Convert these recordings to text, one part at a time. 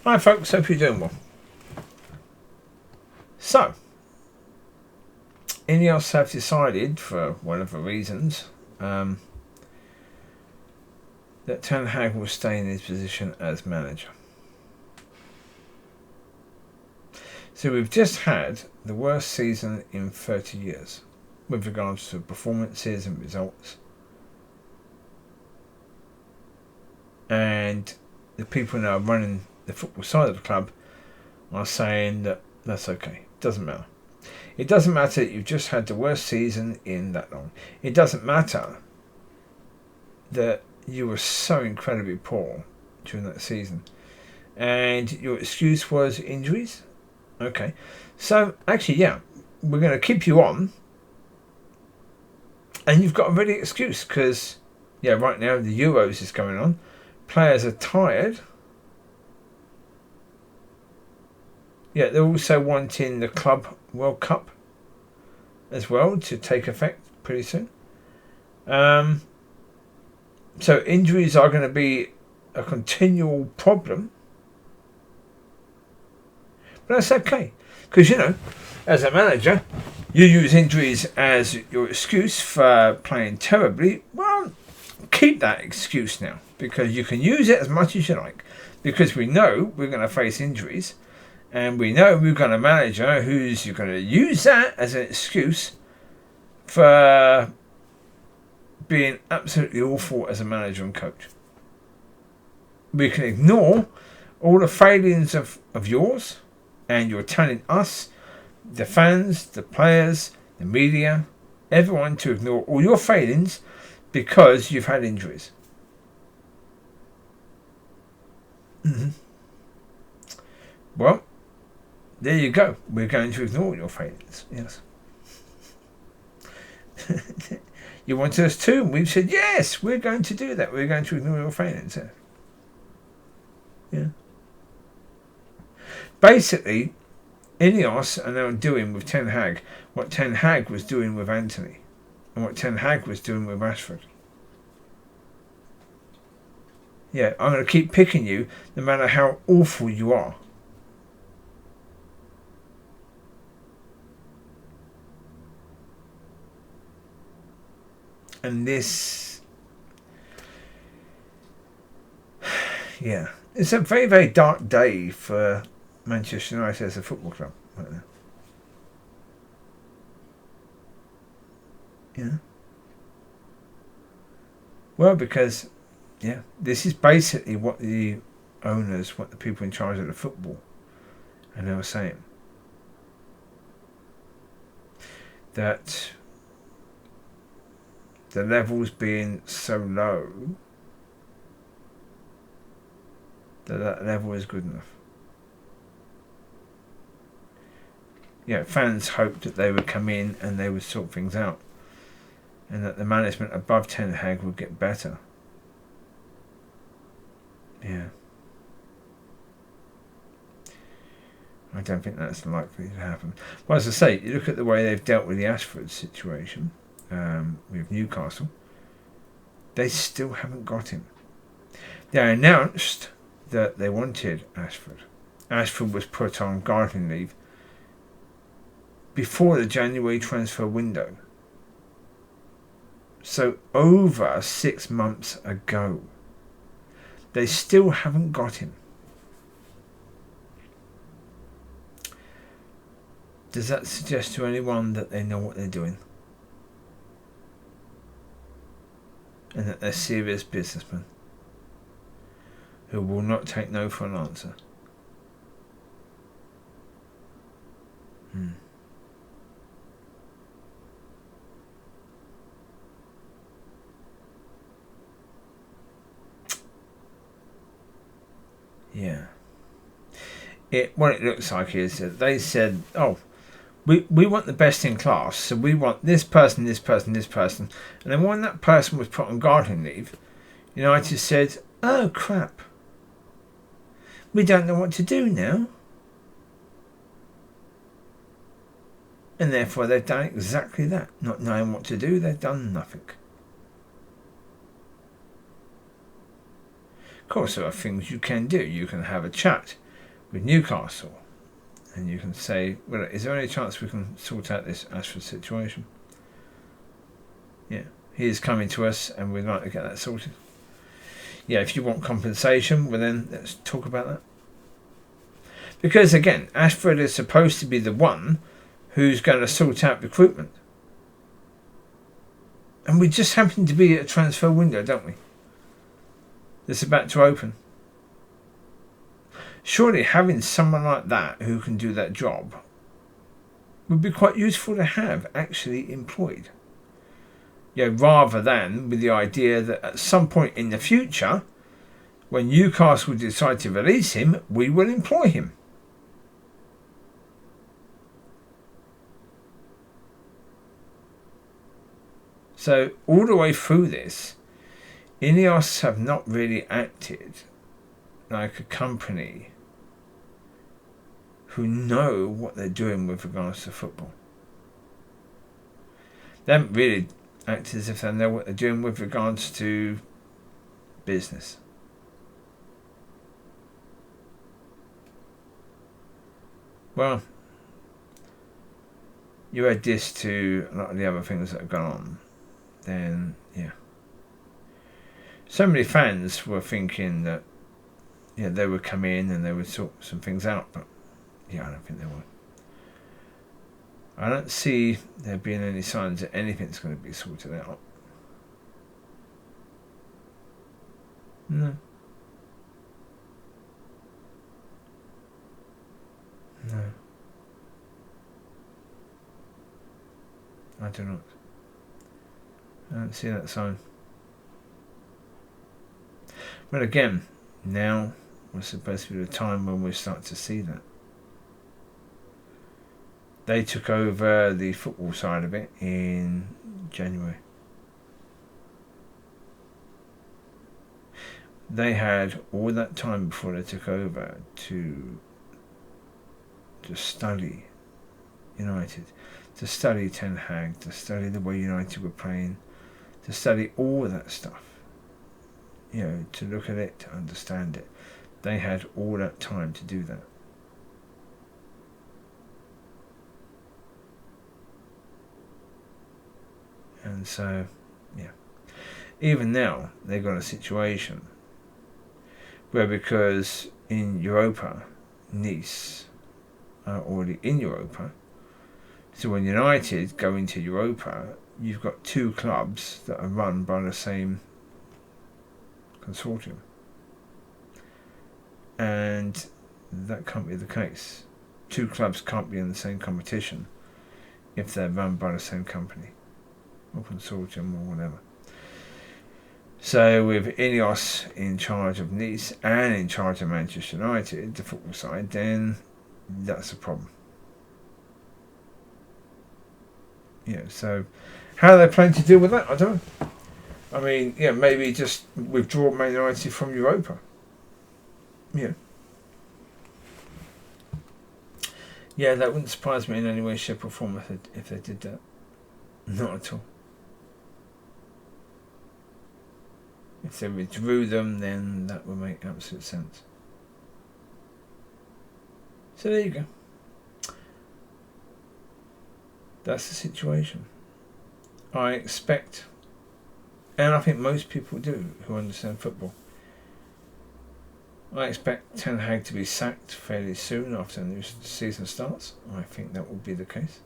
Hi folks, hope you're doing well. So, INEOS have decided, for whatever reasons, that Ten Hag will stay in his position as manager. So we've just had the worst season in 30 years with regards to performances and results. And the people now running the football side of the club are saying that that's okay. It doesn't matter. It doesn't matter that you've just had the worst season in that long. It doesn't matter that you were so incredibly poor during that season. And your excuse was injuries? Okay. So, actually, yeah, we're going to keep you on. And you've got a ready excuse because, yeah, right now the Euros is going on. Players are tired. Yeah, they're also wanting the Club World Cup as well to take effect pretty soon. So injuries are going to be a continual problem. But that's okay. Because, you know, as a manager, you use injuries as your excuse for playing terribly. Well, keep that excuse now. Because you can use it as much as you like. Because we know we're going to face injuries. And we know we've got a manager who's going to use that as an excuse for being absolutely awful as a manager and coach. We can ignore all the failings of yours, and you're telling us, the fans, the players, the media, everyone to ignore all your failings because you've had injuries. Well, there you go. We're going to ignore your failings. Yes. You wanted us to, and we've said, yes, we're going to do that. We're going to ignore your failings. Yeah. Basically, INEOS are now doing with Ten Hag what Ten Hag was doing with Anthony and what Ten Hag was doing with Rashford. Yeah, I'm going to keep picking you no matter how awful you are. And this, yeah, it's a very, very dark day for Manchester United as a football club right now. Yeah. Well, because, yeah, this is basically what the owners, what the people in charge of the football are now saying. That the levels being so low that level is good enough. Yeah, fans hoped that they would come in and they would sort things out, and that the management above Ten Hag would get better. Yeah. I don't think that's likely to happen. Well, as I say, you look at the way they've dealt with the Ashford situation with Newcastle. They still haven't got him. They announced that they wanted Ashford. Ashford was put on gardening leave before the January transfer window. So over 6 months ago. They still haven't got him. Does that suggest to anyone that they know what they're doing? And that they're serious businessmen who will not take no for an answer? Yeah. What it looks like is that they said, oh, we want the best in class, so we want this person, this person, this person. And then when that person was put on gardening leave, United said, oh crap, we don't know what to do now. And therefore they've done exactly that. Not knowing what to do, they've done nothing. Of course, there are things you can do. You can have a chat with Newcastle. And you can say, well, is there any chance we can sort out this Ashford situation? Yeah, he is coming to us and we'd like to get that sorted. Yeah, if you want compensation, well then let's talk about that. Because again, Ashford is supposed to be the one who's going to sort out recruitment. And we just happen to be at a transfer window, don't we? That's about to open. Surely having someone like that who can do that job would be quite useful to have actually employed. Yeah, rather than with the idea that at some point in the future, when Newcastle decide to release him, we will employ him. So all the way through this, INEOS have not really acted like a company who know what they're doing with regards to football. They haven't really acted as if they know what they're doing with regards to business. Well, you add this to a lot of the other things that have gone on, then yeah. So many fans were thinking that they would come in and they would sort some things out, but yeah, I don't think they would. I don't see there being any signs that anything's going to be sorted out. No. No. I do not. I don't see that sign. But again, now was supposed to be the time when we start to see that. They took over the football side of it in January. They had all that time before they took over to study United, to study Ten Hag, to study the way United were playing, to study all of that stuff. To look at it, to understand it. They had all that time to do that. And so, yeah. Even now, they've got a situation where, because in Europa, Nice are already in Europa, so when United go into Europa, you've got two clubs that are run by the same consortium. And that can't be the case. Two clubs can't be in the same competition if they're run by the same company or consortium or whatever. So with INEOS in charge of Nice and in charge of Manchester United, the football side, then that's a problem. So how are they planning to deal with that? I don't know. I mean, maybe just withdraw Man United from Europa. Yeah, that wouldn't surprise me in any way, shape or form if they did that. Not at all. If they withdrew them, then that would make absolute sense. So there you go. That's the situation. I expect, and I think most people do who understand football, I expect Ten Hag to be sacked fairly soon after the new season starts. I think that will be the case.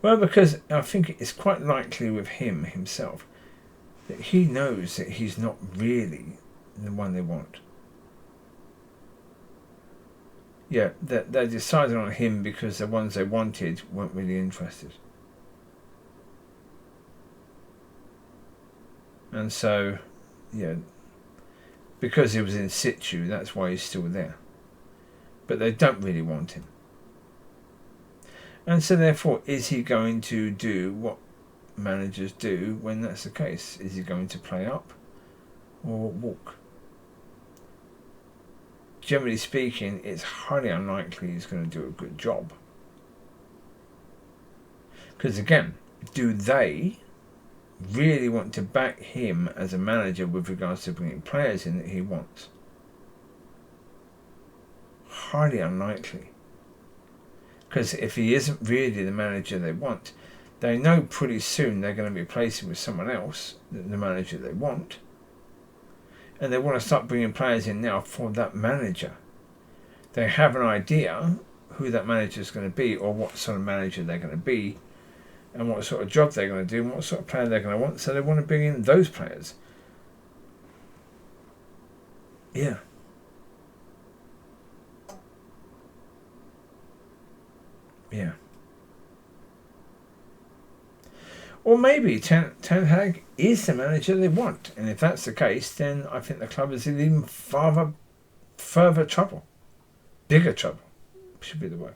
Well, because I think it's quite likely with him himself that he knows that he's not really the one they want. That they decided on him because the ones they wanted weren't really interested. And so, because he was in situ, that's why he's still there. But they don't really want him. And so therefore, is he going to do what managers do when that's the case? Is he going to play up or walk? Generally speaking, it's highly unlikely he's going to do a good job. Because again, do they really want to back him as a manager with regards to bringing players in that he wants. Highly unlikely. Because if he isn't really the manager they want, they know pretty soon they're going to be replacing with someone else, the manager they want. And they want to start bringing players in now for that manager. They have an idea who that manager is going to be, or what sort of manager they're going to be, and what sort of job they're going to do, and what sort of player they're going to want. So they want to bring in those players. Yeah. Yeah. Or maybe Ten Hag is the manager they want. And if that's the case, then I think the club is in even further trouble. Bigger trouble, should be the word.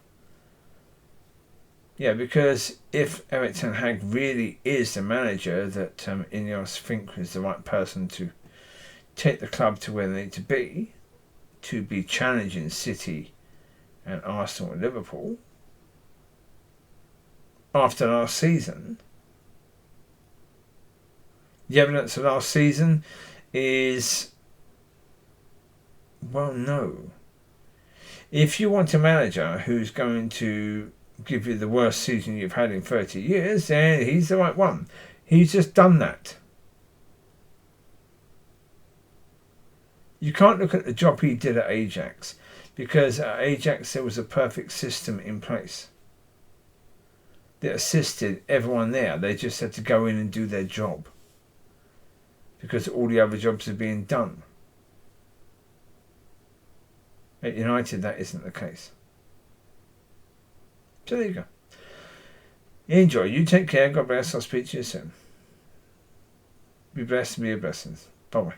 Yeah, because if Erik ten Hag really is the manager that INEOS think is the right person to take the club to where they need to be challenging City and Arsenal and Liverpool after last season, the evidence of last season is, well, no. If you want a manager who's going to give you the worst season you've had in 30 years, then he's the right one. He's just done that. You can't look at the job he did at Ajax, because at Ajax there was a perfect system in place that assisted everyone there. They just had to go in and do their job because all the other jobs are being done. At United, that isn't the case. So there you go. Enjoy. You take care. God bless. I'll speak to you soon. Be blessed and be a blessing. Bye-bye.